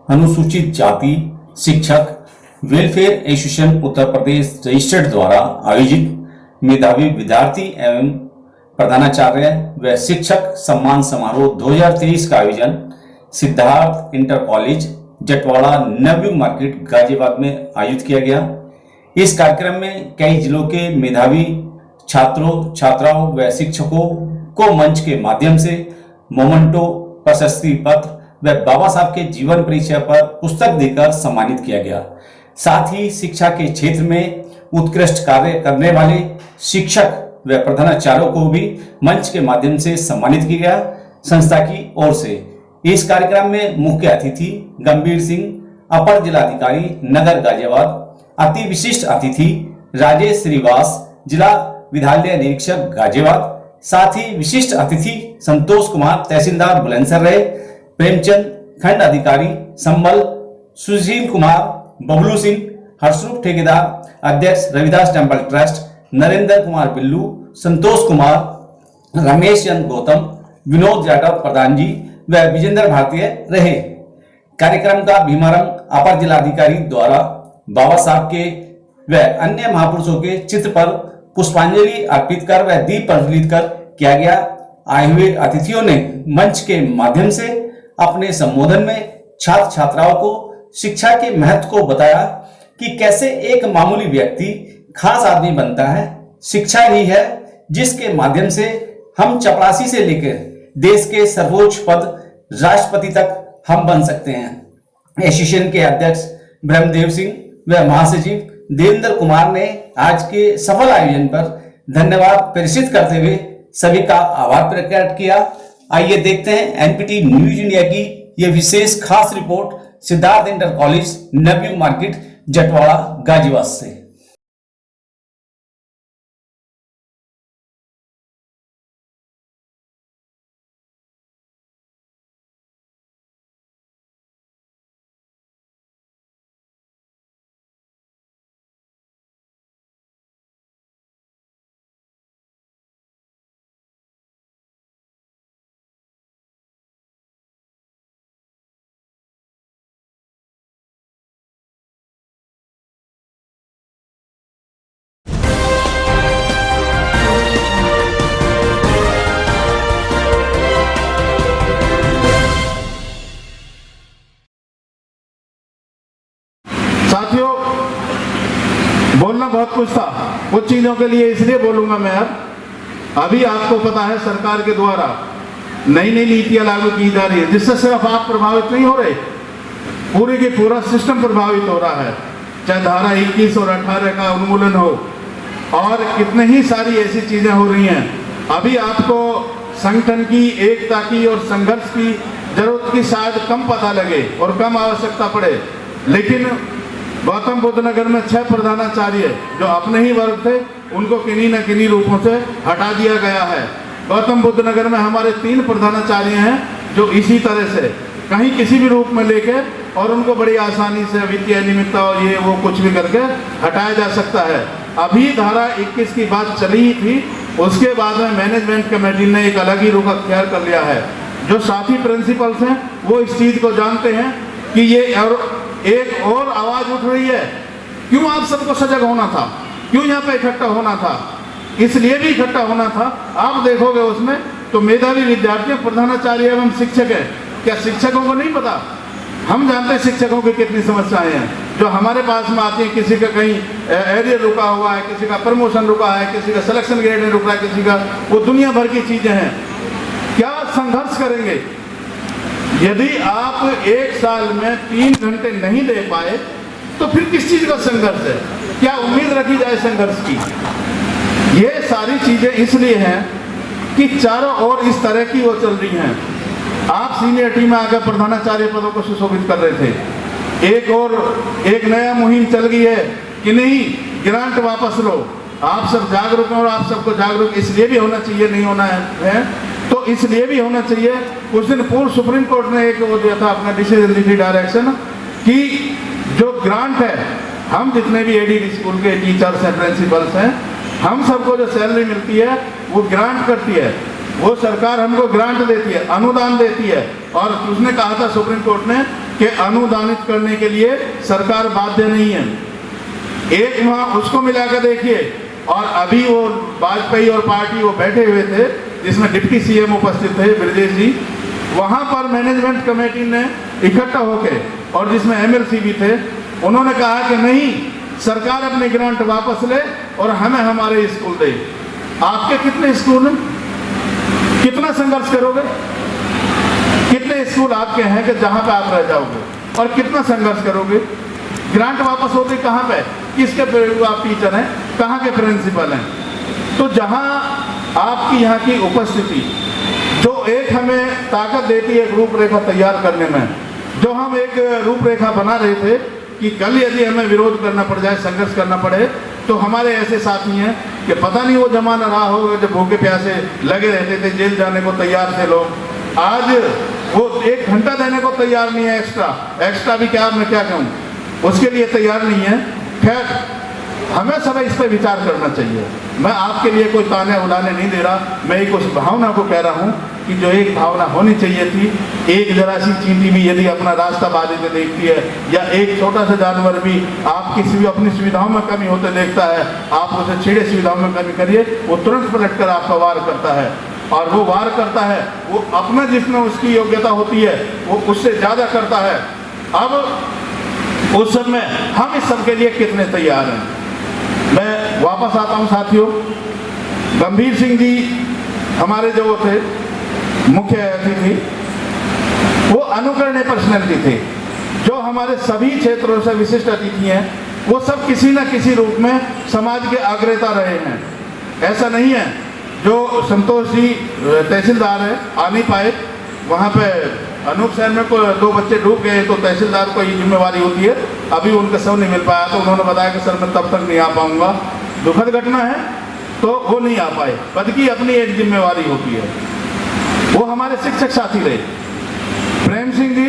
अनुसूचित जाति शिक्षक welfare association Uttar Pradesh registered द्वारा आयोजित मेधावी विद्यार्थी एवं प्रधानाचार्य व शिक्षक सम्मान समारोह 2023 का आयोजन Siddharth inter college Jatwara Navyug market Ghaziabad में आयोजित किया गया। इस कार्यक्रम में कई जिलों के मेधावी छात्रों छात्राओं व शिक्षकों को मंच के माध्यम से मोमेंटो, प्रशस्ति पत्र व बाबा साहब के जीवन परिचय पर पुस्तक देकर सम्मानित किया गया। साथ ही शिक्षा के क्षेत्र में उत्कृष्ट कार्य करने वाले शिक्षक व प्रधानाचार्यों को भी मंच के माध्यम से सम्मानित किया गया। संस्था की ओर से इस कार्यक्रम में मुख्य अतिथि गंभीर सिंह, अपर जिलाधिकारी नगर गाजियाबाद, अति विशिष्ट अतिथि राजेश श्रीवास, जिला विद्यालय निरीक्षक गाजियाबाद, साथ ही विशिष्ट अतिथि संतोष कुमार तहसीलदार बुलंदशहर रहे, प्रेमचंद खंड अधिकारी संबल, सुशील कुमार, बबलू सिंह, हर्षरूप ठेकेदार, अध्यक्ष रविदास टेम्पल ट्रस्ट, नरेंद्र कुमार बिल्लू, संतोष कुमार, रमेश चंद गौतम, विनोद जाटव प्रधान जी व विजेंद्र भारतीय रहे। कार्यक्रम का शुभारंभ अपर जिलाधिकारी द्वारा बाबा साहब के व अन्य महापुरुषों के चित्र पर पुष्पांजलि अर्पित कर व दीप प्रज्वलित कर किया गया। आए हुए अतिथियों ने मंच के माध्यम से अपने संबोधन में छात्र छात्राओं को शिक्षा के महत्व को बताया कि कैसे एक मामूली व्यक्ति खास आदमी बनता है। शिक्षा ही है जिसके माध्यम से हम चपरासी से लेकर देश के सर्वोच्च पद राष्ट्रपति तक हम बन सकते हैं। एसोसिएशन के अध्यक्ष ब्रह्मदेव सिंह व महासचिव देवेंद्र कुमार ने आज के सफल आयोजन पर धन्यवाद प्रेषित करते हुए सभी का आभार प्रकट किया। आइए देखते हैं एनपीटी न्यूज इंडिया की यह विशेष खास report Siddharth inter college Navyug market Jatwara Ghaziabad से। साथियों, बोलना बहुत कुछ था, कुछ चीजों के लिए इसलिए बोलूंगा मैं। अब अभी आपको पता है सरकार के द्वारा नई नई नीतियां लागू की जा रही है, जिससे सिर्फ आप प्रभावित नहीं हो रहे, पूरे के पूरा सिस्टम प्रभावित हो रहा है। चाहे धारा 21 और 18 का उन्मूलन हो और कितने ही सारी ऐसी चीजें हो रही हैं। अभी आपको संगठन की, एकता की और संघर्ष की जरूरत की शायद कम पता लगे और कम आवश्यकता पड़े, लेकिन गौतम बुद्ध नगर में 6 प्रधानाचार्य जो अपने ही वर्ग थे उनको किन्हीं न किन्हीं रूपों से हटा दिया गया है। गौतम बुद्ध नगर में हमारे 3 प्रधानाचार्य हैं जो इसी तरह से कहीं किसी भी रूप में लेके और उनको बड़ी आसानी से वित्तीय अनियमितता और ये वो कुछ भी करके हटाया जा सकता है। अभी धारा 21 की बात चली ही थी, उसके बाद में मैनेजमेंट कमेटी ने एक अलग ही रुख अख्तियार कर लिया है। जो साथी प्रिंसिपल्स हैं वो इस चीज़ को जानते हैं कि ये और एक और आवाज उठ रही है। क्यों आप सबको सजग होना था, क्यों यहाँ पे इकट्ठा होना था? इसलिए भी इकट्ठा होना था, आप देखोगे उसमें तो मेधावी विद्यार्थी, प्रधानाचार्य एवं शिक्षक है। क्या शिक्षकों को नहीं पता? हम जानते हैं शिक्षकों की कितनी समस्याएं हैं जो हमारे पास में आती हैं। किसी का कहीं एरियर रुका हुआ है, किसी का प्रमोशन रुका है, किसी का सिलेक्शन ग्रेड नहीं रुक रहा है, किसी का वो दुनिया भर की चीजें हैं। क्या संघर्ष करेंगे? यदि आप एक साल में 3 घंटे नहीं दे पाए तो फिर किस चीज का संघर्ष है? क्या उम्मीद रखी जाए संघर्ष की? ये सारी चीजें इसलिए हैं कि चारों ओर इस तरह की वो चल रही हैं। आप सीनियरिटी में आकर प्रधानाचार्य पदों को सुशोभित कर रहे थे, एक नया मुहिम चल गई है कि नहीं ग्रांट वापस लो। आप सब जागरूक हैं और आप सबको जागरूक इसलिए भी होना चाहिए, नहीं होना है तो इसलिए भी होना चाहिए। कुछ दिन पूर्व सुप्रीम कोर्ट ने एक वो दिया था, अपना डिसीजन दी थी, डायरेक्शन कि जो ग्रांट है, हम जितने भी एडीडी स्कूल के टीचर्स हैं, प्रिंसिपल्स हैं, हम सबको जो सैलरी मिलती है वो ग्रांट करती है, वो सरकार हमको ग्रांट देती है, अनुदान देती है। और उसने कहा था सुप्रीम कोर्ट ने के अनुदानित करने के लिए सरकार बाध्य नहीं है। एक माह उसको मिला कर देखिए, और अभी वो वाजपेयी और पार्टी वो बैठे हुए थे जिसमें डिप्टी सीएम उपस्थित थे ब्रजेश जी, वहाँ पर मैनेजमेंट कमेटी ने इकट्ठा होके, और जिसमें एमएलसी भी थे, उन्होंने कहा कि नहीं, सरकार अपनी ग्रांट वापस ले और हमें हमारे स्कूल दे। आपके कितने स्कूल हैं? कितना संघर्ष करोगे? कितने स्कूल आपके हैं कि जहाँ पे आप रह जाओगे, और कितना संघर्ष करोगे? ग्रांट वापस होती कहाँ पे? किसके आप टीचर हैं, कहाँ के प्रिंसिपल हैं? तो जहाँ आपकी यहाँ की उपस्थिति जो एक हमें ताकत देती है एक रूपरेखा तैयार करने में, जो हम एक रूपरेखा बना रहे थे कि कल यदि हमें विरोध करना पड़ जाए, संघर्ष करना पड़े, तो हमारे ऐसे साथी हैं कि पता नहीं वो जमाना रहा होगा जब भूखे प्यासे लगे रहते थे, जेल जाने को तैयार थे लोग। आज वो 1 घंटा देने को तैयार नहीं है, एक्स्ट्रा भी क्या, मैं क्या कहूँ, उसके लिए तैयार नहीं है। खैर, हमें सब इस पर विचार करना चाहिए। मैं आपके लिए कोई ताने उड़ाने नहीं दे रहा, मैं एक उस भावना को कह रहा हूँ कि जो एक भावना होनी चाहिए थी, एक जरा सी चींटी भी यदि अपना रास्ता बाधित देखती है, या एक छोटा सा जानवर भी आपकी अपनी सुविधाओं में कमी होते देखता है, आप उसे छेड़े सुविधाओं में कमी करिए, वो तुरंत पलट कर आपका वार करता है। और वो वार करता है, वो अपना जिसमें उसकी योग्यता होती है वो उससे ज़्यादा करता है। अब उस समय हम इस सब के लिए कितने तैयार हैं? मैं वापस आता हूं साथियों। गंभीर सिंह जी हमारे जो थे मुख्य अतिथि, वो अनुकरणीय पर्सनैलिटी थे, जो हमारे सभी क्षेत्रों से विशिष्ट अतिथि हैं, वो सब किसी न किसी रूप में समाज के अग्रता रहे हैं। ऐसा नहीं है जो संतोष जी तहसीलदार है आ नहीं पाए, वहाँ पे अनूप शहर में 2 बच्चे डूब गए तो तहसीलदार को ये जिम्मेवारी होती है, अभी उनका सब नहीं मिल पाया, तो उन्होंने बताया कि सर मैं तब तक नहीं आ पाऊँगा, दुखद घटना है, तो वो नहीं आ पाए। पद की अपनी एक जिम्मेवारी होती है। वो हमारे शिक्षक साथी रहे। प्रेम सिंह जी,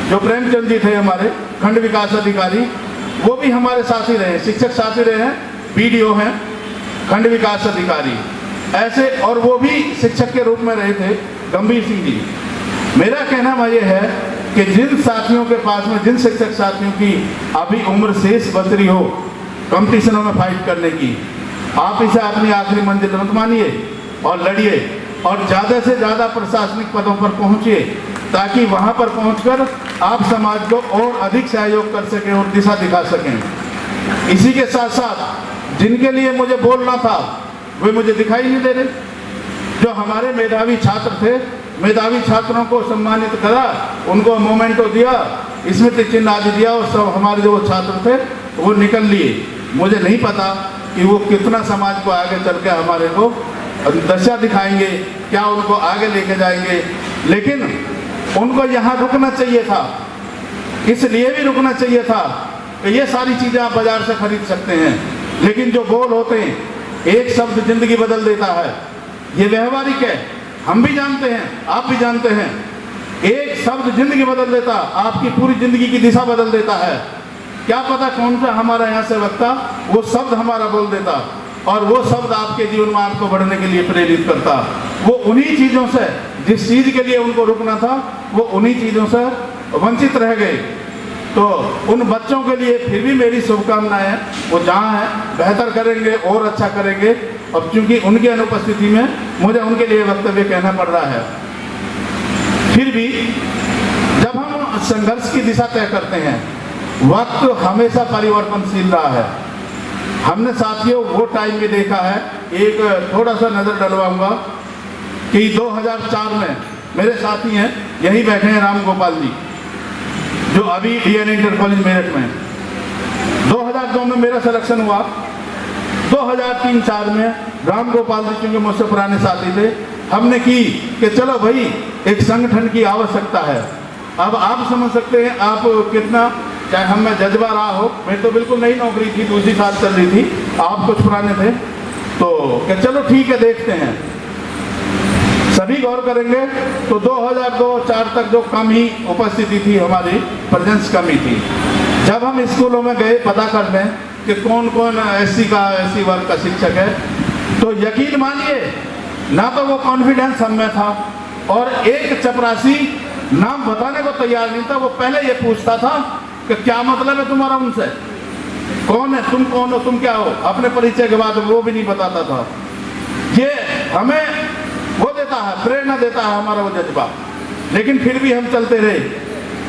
जो प्रेमचंद जी थे हमारे खंड विकास अधिकारी, वो भी हमारे साथी रहे, शिक्षक साथी रहे हैं, बीडीओ हैं, खंड विकास अधिकारी ऐसे, और वो भी शिक्षक के रूप में रहे थे गंभीर सिंह जी। मेरा कहना ये है कि जिन साथियों के पास में, जिन शिक्षक साथियों की अभी उम्र शेष बच रही हो कंपटीशनों में फाइट करने की, आप इसे अपनी आखिरी मंजिल मत मानिए और लड़िए, और ज़्यादा से ज़्यादा प्रशासनिक पदों पर पहुँचिए, ताकि वहाँ पर पहुँचकर आप समाज को और अधिक सहयोग कर सकें और दिशा दिखा सकें। इसी के साथ साथ जिनके लिए मुझे बोलना था वे मुझे दिखाई नहीं दे रहे। जो हमारे मेधावी छात्र थे, मेधावी छात्रों को सम्मानित करा, उनको मोमेंटो दिया, स्मृति चिन्ह आदि दिया, और सब हमारे जो छात्र थे वो निकल लिए। मुझे नहीं पता कि वो कितना समाज को आगे चल के हमारे को दशा दिखाएंगे, क्या उनको आगे लेके जाएंगे, लेकिन उनको यहाँ रुकना चाहिए था। इसलिए भी रुकना चाहिए था कि ये सारी चीज़ें आप बाजार से खरीद सकते हैं, लेकिन जो बोल होते हैं, एक शब्द जिंदगी बदल देता है, ये व्यवहारिक है, हम भी जानते हैं, आप भी जानते हैं। एक शब्द जिंदगी बदल देता, आपकी पूरी जिंदगी की दिशा बदल देता है। क्या पता कौन सा हमारा यहाँ से वक्ता वो शब्द हमारा बोल देता, और वो शब्द आपके जीवन में आपको बढ़ने के लिए प्रेरित करता। वो उन्हीं चीज़ों से, जिस चीज़ के लिए उनको रुकना था, वो उन्हीं चीज़ों से वंचित रह गए। तो उन बच्चों के लिए फिर भी मेरी शुभकामनाएं हैं, वो जहाँ हैं बेहतर करेंगे और अच्छा करेंगे, और चूंकि उनकी अनुपस्थिति में मुझे उनके लिए वक्तव्य कहना पड़ रहा है। फिर भी जब हम संघर्ष की दिशा तय करते हैं, वक्त हमेशा परिवर्तनशील रहा है। हमने साथियों वो टाइम भी देखा है, एक थोड़ा सा नज़र डलवाऊंगा कि 2004 में मेरे साथी हैं, यही बैठे हैं राम गोपाल जी, जो अभी डीएन इंटर कॉलेज मेरठ में। 2002 में मेरा सिलेक्शन हुआ, 2003-04 में राम गोपाल जी क्योंकि मुझसे पुराने साथी थे, हमने की कि चलो भाई एक संगठन की आवश्यकता है। अब आप समझ सकते हैं आप कितना, चाहे हम में जज्बा रहा हो, मैं तो बिल्कुल नई नौकरी थी, दूसरी साल चल रही थी, आप कुछ पुराने थे, तो कि चलो ठीक है देखते हैं, सभी गौर करेंगे। तो 2002-04 तक जो कम ही उपस्थिति थी हमारी, प्रेजेंस कमी थी। जब हम स्कूलों में गए पता करने कि कौन कौन एससी वर्ग का शिक्षक है, तो यकीन मानिए ना तो वो कॉन्फिडेंस हम में था, और एक चपरासी नाम बताने को तैयार नहीं था। वो पहले ये पूछता था कि क्या मतलब है तुम्हारा उनसे, कौन है तुम, कौन हो तुम, क्या हो, अपने परिचय के बाद वो भी नहीं बताता था। ये हमें वो देता है, प्रेरणा देता है हमारा वो जज्बा। लेकिन फिर भी हम चलते रहे।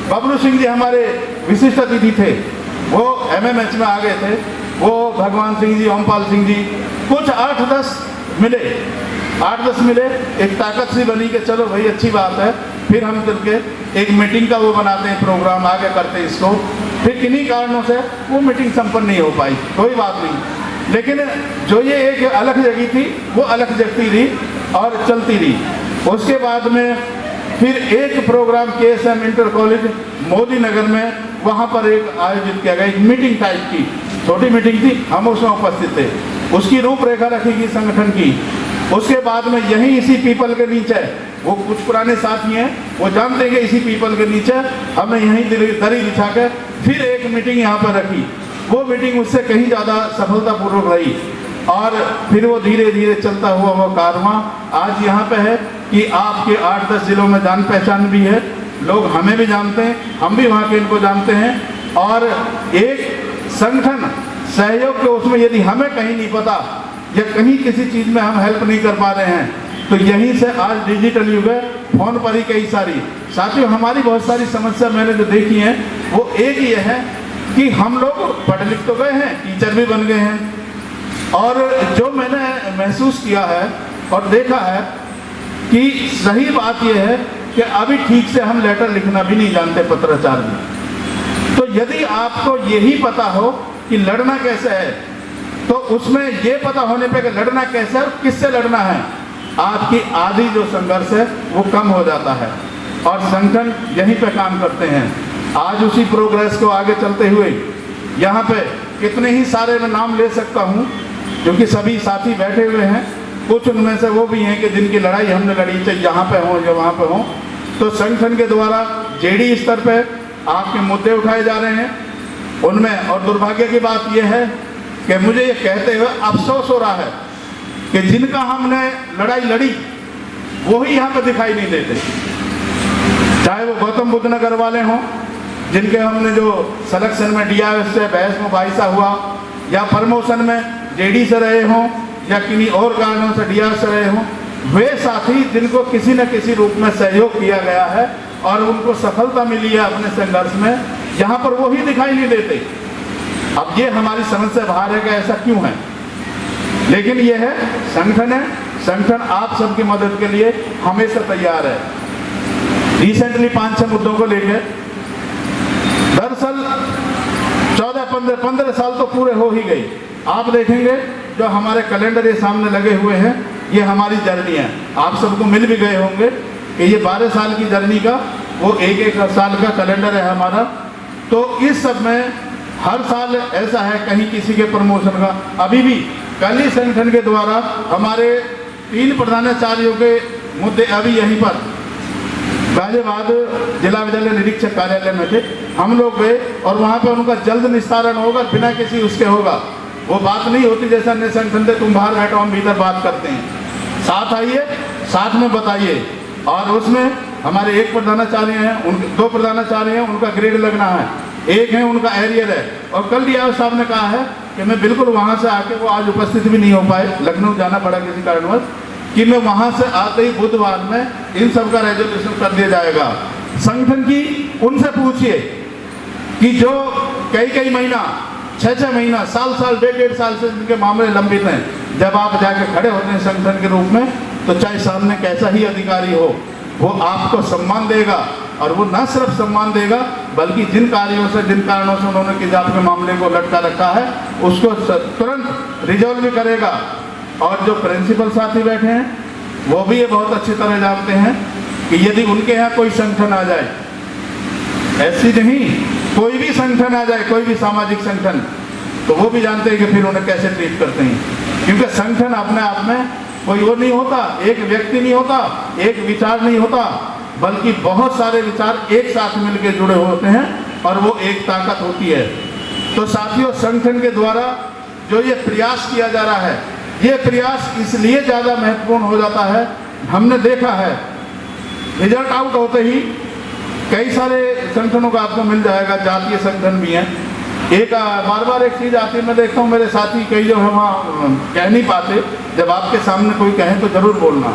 बबलू सिंह जी हमारे विशिष्ट अतिथि थे, वो MMH में आ गए थे। वो भगवान सिंह जी, ओमपाल सिंह जी, कुछ 8-10 मिले, 8-10 मिले। एक ताकत सी बनी कि चलो भाई अच्छी बात है। फिर हम चल के एक मीटिंग का वो बनाते हैं, प्रोग्राम आगे करते हैं इसको। फिर किन्हीं कारणों से वो मीटिंग संपन्न नहीं हो पाई, कोई बात नहीं। लेकिन जो ये एक अलग जगह थी वो अलग जगती रही और चलती रही। उसके बाद में फिर एक program KSM inter college Modi Nagar में, वहाँ पर एक आयोजित किया गया, एक मीटिंग टाइप की छोटी मीटिंग थी, हम उसमें उपस्थित थे। उसकी रूपरेखा रखी गई संगठन की। उसके बाद में यहीं इसी पीपल के नीचे, वो कुछ पुराने साथी हैं, वो जानते हैं कि इसी पीपल के नीचे हमने यहीं दरी बिछा कर फिर एक मीटिंग यहाँ पर रखी। वो मीटिंग उससे कहीं ज़्यादा सफलतापूर्वक रही और फिर वो धीरे धीरे चलता हुआ वो कारवां आज यहाँ पे है कि आपके 8-10 जिलों में जान पहचान भी है। लोग हमें भी जानते हैं, हम भी वहाँ के इनको जानते हैं। और एक संगठन सहयोग के उसमें यदि हमें कहीं नहीं पता या कहीं किसी चीज़ में हम हेल्प नहीं कर पा रहे हैं, तो यहीं से आज डिजिटल युग है, फ़ोन पर ही कई सारी साथियों हमारी बहुत सारी समस्या मैंने जो देखी हैं वो एक ये है कि हम लोग पढ़ लिख तो गए हैं, टीचर भी बन गए हैं, और जो मैंने महसूस किया है और देखा है कि सही बात यह है कि अभी ठीक से हम लेटर लिखना भी नहीं जानते, पत्राचार में। तो यदि आपको यही पता हो कि लड़ना कैसे है, तो उसमें ये पता होने पे कि लड़ना कैसे है और किससे लड़ना है, आपकी आधी जो संघर्ष है वो कम हो जाता है। और संगठन यहीं पे काम करते हैं। आज उसी प्रोग्रेस को आगे चलते हुए यहाँ पे कितने ही सारे मैं नाम ले सकता हूँ, क्योंकि सभी साथी बैठे हुए हैं। कुछ उनमें से वो भी हैं कि जिनकी लड़ाई हमने लड़ी, चाहे यहाँ पे हो या वहाँ पे हो। तो संगठन के द्वारा JD स्तर पे आपके मुद्दे उठाए जा रहे हैं उनमें। और दुर्भाग्य की बात यह है कि मुझे ये कहते हुए अफसोस हो रहा है कि जिनका हमने लड़ाई लड़ी वो ही यहाँ पे दिखाई नहीं देते। चाहे वो गौतम बुद्ध नगर वाले हों, जिनके हमने जो सिलेक्शन में DIS से बहस मुबाहिसा हुआ, या प्रमोशन में JD से रहे हों, या किन्हीं और कारणों से DIS से रहे हों, वे साथी जिनको किसी न किसी रूप में सहयोग किया गया है और उनको सफलता मिली है अपने संघर्ष में, यहाँ पर वो ही दिखाई नहीं देते। अब ये हमारी समझ से बाहर है कि ऐसा क्यों है, लेकिन ये है संगठन है। संगठन आप सबकी मदद के लिए हमेशा तैयार है। रिसेंटली 5-6 मुद्दों को लेकर, दरअसल 14-15 साल तो पूरे हो ही गई। आप देखेंगे जो हमारे कैलेंडर ये सामने लगे हुए हैं, ये हमारी जर्नी है। आप सबको मिल भी गए होंगे कि ये 12 साल की जर्नी का वो एक साल का कैलेंडर है हमारा। तो इस सब में हर साल ऐसा है कहीं किसी के प्रमोशन का। अभी भी कल ही संगठन के द्वारा हमारे 3 प्रधानाचार्यों के मुद्दे अभी यहीं पर गाजियाबाद जिला विद्यालय निरीक्षक कार्यालय में थे। हम लोग गए और वहाँ पे उनका जल्द निस्तारण होगा, बिना किसी उसके होगा। वो बात नहीं होती जैसा अन्य संगठन थे, तुम बाहर बैठो हम भीतर बात करते हैं। साथ आइए, साथ में बताइए। और उसमें हमारे 1 प्रधानाचार्य हैं, उनके 2 प्रधानाचार्य हैं, उनका ग्रेड लगना है, 1 है उनका एरियर है। और कल DIS साहब ने कहा है कि मैं बिल्कुल वहाँ से आके, वो आज उपस्थित भी नहीं हो पाए, लखनऊ जाना पड़ा किसी कारणवश, कि मैं वहाँ से आते ही बुधवार में इन सब का रेजोल्यूशन कर दिया जाएगा। संगठन की उनसे पूछिए कि जो कई महीना, 6-6 महीना, साल, 1.5 साल से जिनके मामले लंबित हैं, जब आप जाके खड़े होते हैं संगठन के रूप में, तो चाहे सामने कैसा ही अधिकारी हो, वो आपको सम्मान देगा। और वो न सिर्फ सम्मान देगा, बल्कि जिन कार्यों से, जिन कारणों से उन्होंने किसी आपके मामले को लटका रखा है, उसको तुरंत रिजॉल्व भी करेगा। और जो प्रिंसिपल साथी बैठे हैं, वो भी ये बहुत अच्छी तरह जानते हैं कि यदि उनके यहाँ कोई संगठन आ जाए, ऐसी नहीं, कोई भी संगठन आ जाए, कोई भी सामाजिक संगठन, तो वो भी जानते हैं कि फिर उन्हें कैसे ट्रीट करते हैं। क्योंकि संगठन अपने आप में कोई वो नहीं होता, एक व्यक्ति नहीं होता, एक विचार नहीं होता, बल्कि बहुत सारे विचार एक साथ मिलकर जुड़े होते हैं और वो एक ताकत होती है। तो साथियों, संगठन के द्वारा जो ये प्रयास किया जा रहा है, ये प्रयास इसलिए ज़्यादा महत्वपूर्ण हो जाता है। हमने देखा है रिजल्ट आउट होते ही कई सारे संगठनों का आपको मिल जाएगा, जातीय संगठन भी हैं। एक बार बार एक चीज़ आती है, मैं देखता हूँ मेरे साथी कई जो है वहाँ कह नहीं पाते, जब आपके सामने कोई कहे तो जरूर बोलना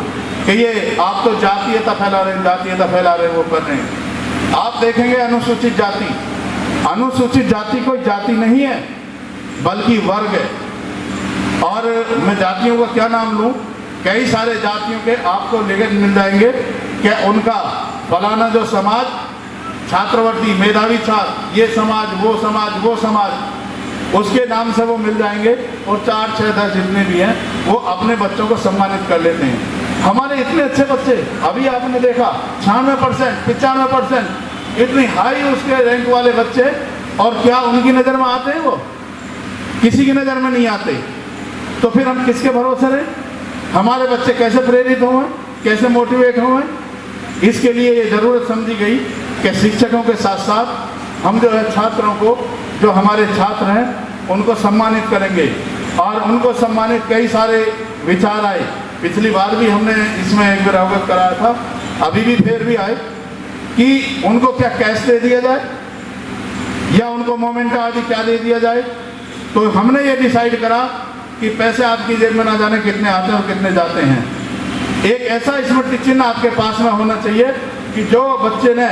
कि ये आप तो जातीयता फैला रहे हैं, जातीयता फैला रहे हैं, वो कर रहे हैं। आप देखेंगे अनुसूचित जाति, अनुसूचित जाति कोई जाति नहीं है बल्कि वर्ग है। और मैं जातियों का क्या नाम लूँ, कई सारे जातियों के आपको लेकर मिल जाएंगे कि उनका फलाना जो समाज, छात्रवृत्ति, मेधावी छात्र, ये समाज, वो समाज, उसके नाम से वो मिल जाएंगे और 4, 6, 10 जितने भी हैं वो अपने बच्चों को सम्मानित कर लेते हैं। हमारे इतने अच्छे बच्चे, अभी आपने देखा 96%, 95%, इतनी हाई उसके रैंक वाले बच्चे, और क्या उनकी नज़र में आते हैं? वो किसी की नज़र में नहीं आते। तो फिर हम किसके भरोसे रहें? हमारे बच्चे कैसे प्रेरित हों, कैसे मोटिवेट हों? इसके लिए ये ज़रूरत समझी गई कि शिक्षकों के साथ साथ हम जो है छात्रों को, जो हमारे छात्र हैं उनको सम्मानित करेंगे। और उनको सम्मानित कई सारे विचार आए, पिछली बार भी हमने इसमें एक बार अवगत कराया था, अभी भी फिर भी आए कि उनको क्या कैश दे दिया जाए या उनको मोमेंट आदि क्या दे दिया जाए। तो हमने ये डिसाइड करा कि पैसे आपकी जेब में ना जाने कितने आते हैं और कितने जाते हैं। एक ऐसा स्मृति चिन्ह आपके पास में होना चाहिए कि जो बच्चे ने,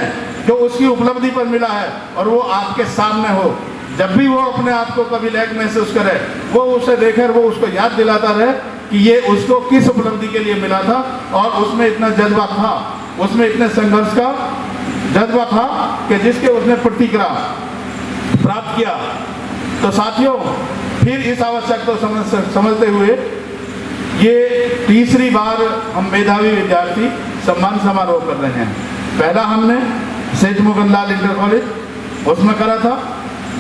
जो उसकी उपलब्धि पर मिला है और वो आपके सामने हो, जब भी वो अपने आप को कभी लैक महसूस करे, वो उसे देखे और वो उसको याद दिलाता रहे कि ये उसको किस उपलब्धि के लिए मिला था और उसमें इतना जज्बा था, उसमें इतने संघर्ष का जज्बा था कि जिसके उसने प्रतिक्रिया प्राप्त किया। तो साथियों, फिर इस आवश्यकता को समझते हुए ये तीसरी बार हम मेधावी विद्यार्थी सम्मान समारोह कर रहे हैं। पहला हमने सेठ मुगनलाल इंटर कॉलेज उसमें करा था,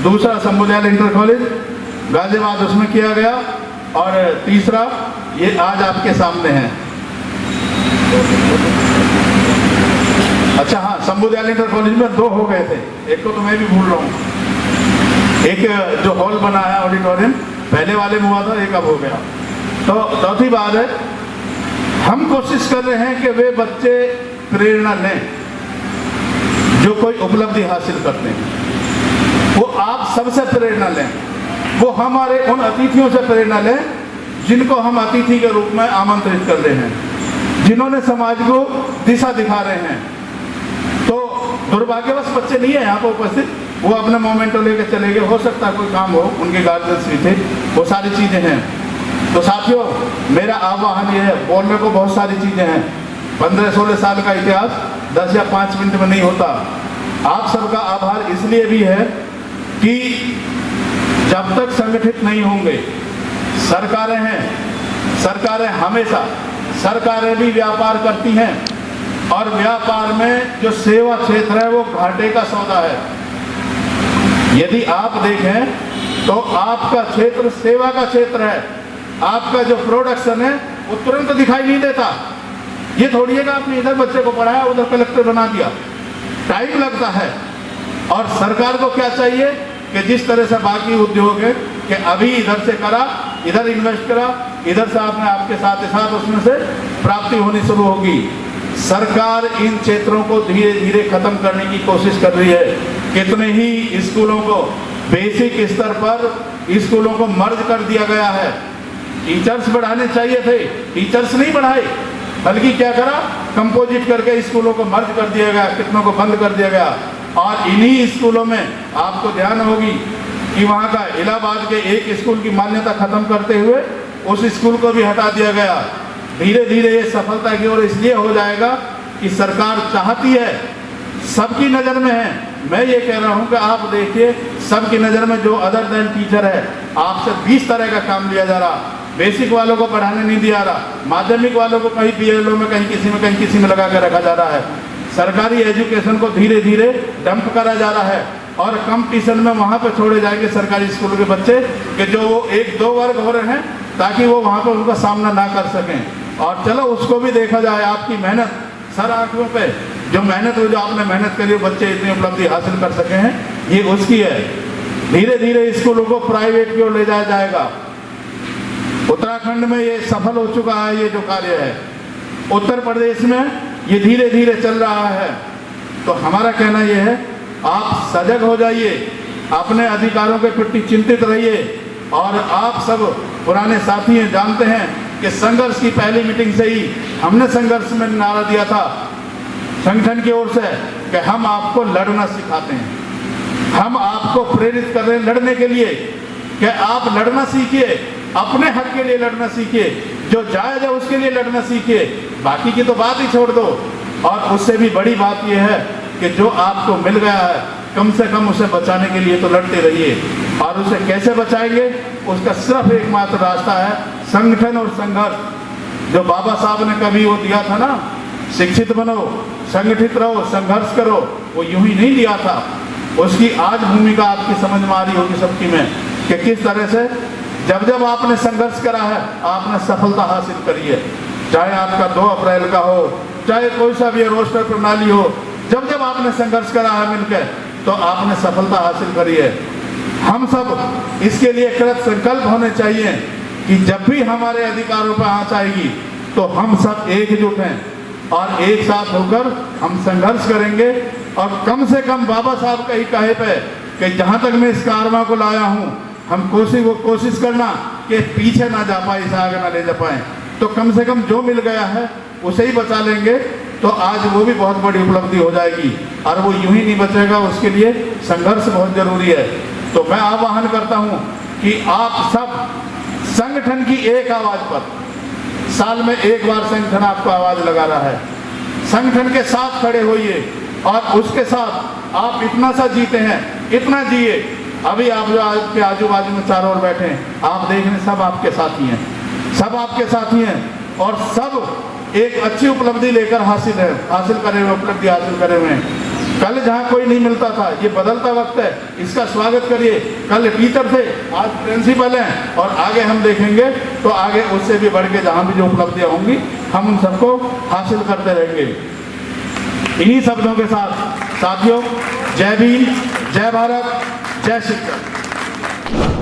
दूसरा शंभुदयाल इंटर कॉलेज गाजियाबाद उसमें किया गया, और तीसरा ये आज आपके सामने है। अच्छा हाँ, शंभुदयाल इंटर कॉलेज में 2 हो गए थे, एक को तो मैं भी भूल रहा हूँ। एक जो हॉल बना है ऑडिटोरियम, पहले वाले में हुआ था, एक अब हो गया। तो चौथी बात है, हम कोशिश कर रहे हैं कि वे बच्चे प्रेरणा लें जो कोई उपलब्धि हासिल करते हैं, वो आप सबसे प्रेरणा लें, वो हमारे उन अतिथियों से प्रेरणा लें जिनको हम अतिथि के रूप में आमंत्रित कर रहे हैं, जिन्होंने समाज को दिशा दिखा रहे हैं। तो दुर्भाग्यवश बच्चे नहीं है यहाँ पर उपस्थित, वो अपने मोमेंटो लेकर चले गए, हो सकता है कोई काम हो, उनके गार्जियंस भी थे, वो सारी चीज़ें हैं। तो साथियों, मेरा आह्वान ये है, बोलने को बहुत सारी चीज़ें हैं, 15-16 साल का इतिहास 10 या 5 मिनट में नहीं होता। आप सबका आभार इसलिए भी है कि जब तक संगठित नहीं होंगे, सरकारें हैं, सरकारें हमेशा, सरकारें भी व्यापार करती हैं और व्यापार में जो सेवा क्षेत्र है वो घाटे का सौदा है। यदि आप देखें तो आपका क्षेत्र सेवा का क्षेत्र है, आपका जो प्रोडक्शन है वो तुरंत दिखाई नहीं देता। ये थोड़ी है कि आपने इधर बच्चे को पढ़ाया, उधर कलेक्टर बना दिया, टाइम लगता है। और सरकार को क्या चाहिए कि जिस तरह से बाकी उद्योग है कि अभी इधर से करा, इधर इन्वेस्ट करा, इधर से आपने आपके साथ ही साथ उसमें से प्राप्ति होनी शुरू होगी। सरकार इन क्षेत्रों को धीरे धीरे खत्म करने की कोशिश कर रही है। कितने ही स्कूलों को बेसिक स्तर पर स्कूलों को मर्ज कर दिया गया है। टीचर्स बढ़ाने चाहिए थे, टीचर्स नहीं बढ़ाए, बल्कि क्या करा, कंपोजिट करके स्कूलों को मर्ज कर दिया गया, कितनों को बंद कर दिया गया। और इन्हीं स्कूलों में आपको ध्यान होगी कि वहाँ का इलाहाबाद के एक स्कूल की मान्यता खत्म करते हुए उस स्कूल को भी हटा दिया गया। धीरे धीरे ये सफलता की ओर इसलिए हो जाएगा कि सरकार चाहती है, सबकी नज़र में है। मैं ये कह रहा हूँ कि आप देखिए, सबकी नज़र में जो अदर देन टीचर है, आपसे 20 तरह का काम लिया जा रहा। बेसिक वालों को पढ़ाने नहीं दिया रहा, माध्यमिक वालों को कहीं बीएलओ में, कहीं किसी में लगा कर रखा जा रहा है। सरकारी एजुकेशन को धीरे धीरे डंप करा जा रहा है और कंपटीशन में वहाँ पे छोड़े जाएंगे सरकारी स्कूल के बच्चे कि जो 1-2 वर्ग हो रहे हैं, ताकि वो वहाँ पे उनका सामना ना कर सकें। और चलो उसको भी देखा जाए, आपकी मेहनत सर आंखों पे जो मेहनत हो, जो आपने मेहनत करी, बच्चे इतनी उपलब्धि हासिल कर सके हैं, ये उसकी है। धीरे धीरे स्कूलों को प्राइवेट की ओर ले जाया जाएगा। उत्तराखंड में ये सफल हो चुका है, ये जो कार्य है। उत्तर प्रदेश में ये धीरे धीरे चल रहा है। तो हमारा कहना यह है, आप सजग हो जाइए, अपने अधिकारों के प्रति चिंतित रहिए। और आप सब पुराने साथी हैं, जानते हैं कि संघर्ष की पहली मीटिंग से ही हमने संघर्ष में नारा दिया था संगठन की ओर से कि हम आपको लड़ना सिखाते हैं, हम आपको प्रेरित कर रहे हैं लड़ने के लिए, कि आप लड़ना सीखिए, अपने हक के लिए लड़ना सीखिए, जो जायज है उसके लिए लड़ना सीखिए, बाकी की तो बात ही छोड़ दो। और उससे भी बड़ी बात यह है कि जो आपको मिल गया है कम से कम उसे बचाने के लिए तो लड़ते रहिए। और उसे कैसे बचाएंगे, उसका सिर्फ एकमात्र रास्ता है संगठन और संघर्ष। जो बाबा साहब ने कभी वो दिया था ना, शिक्षित बनो, संगठित रहो, संघर्ष करो, वो यूं ही नहीं दिया था। उसकी आज भूमिका आपकी समझ में आ रही होगी सबकी में, कि किस तरह से जब जब आपने संघर्ष करा है आपने सफलता हासिल करी है। चाहे आपका 2 अप्रैल का हो, चाहे कोई सा भी रोस्टर प्रणाली हो, जब जब आपने संघर्ष करा है मिलकर तो आपने सफलता हासिल करी है। हम सब इसके लिए कृत संकल्प होने चाहिए कि जब भी हमारे अधिकारों पर आंच आएगी तो हम सब एकजुट हैं और एक साथ होकर हम संघर्ष करेंगे। और कम से कम बाबा साहब का ही कहे पे कि जहाँ तक मैं इस कारवां को लाया हूँ, हम कोशिश करना कि पीछे ना जा पाए, इसे आगे ना ले जा पाए। तो कम से कम जो मिल गया है उसे ही बचा लेंगे तो आज वो भी बहुत बड़ी उपलब्धि हो जाएगी। और वो यूं ही नहीं बचेगा, उसके लिए संघर्ष बहुत जरूरी है। तो मैं आह्वान करता हूं कि आप सब संगठन की एक आवाज पर, साल में एक बार संगठन आपको आवाज लगा रहा है, संगठन के साथ खड़े होइए और उसके साथ आप इतना सा जीते हैं, इतना जिए। अभी आप जो आपके आजू बाजू में चारों ओर बैठे हैं, आप देख रहे सब आपके साथी हैं, सब आपके साथी हैं और सब एक अच्छी उपलब्धि लेकर हासिल करे हुए, उपलब्धि हासिल करे हुए हैं। कल जहाँ कोई नहीं मिलता था, ये बदलता वक्त है, इसका स्वागत करिए। कल टीचर थे, आज प्रिंसिपल हैं और आगे हम देखेंगे तो आगे उससे भी बढ़ के जहाँ भी जो उपलब्धियाँ होंगी हम उन सबको हासिल करते रहेंगे। इन्हीं शब्दों के साथ साथियों, जय भीम, जय भारत, जय शिक्षक।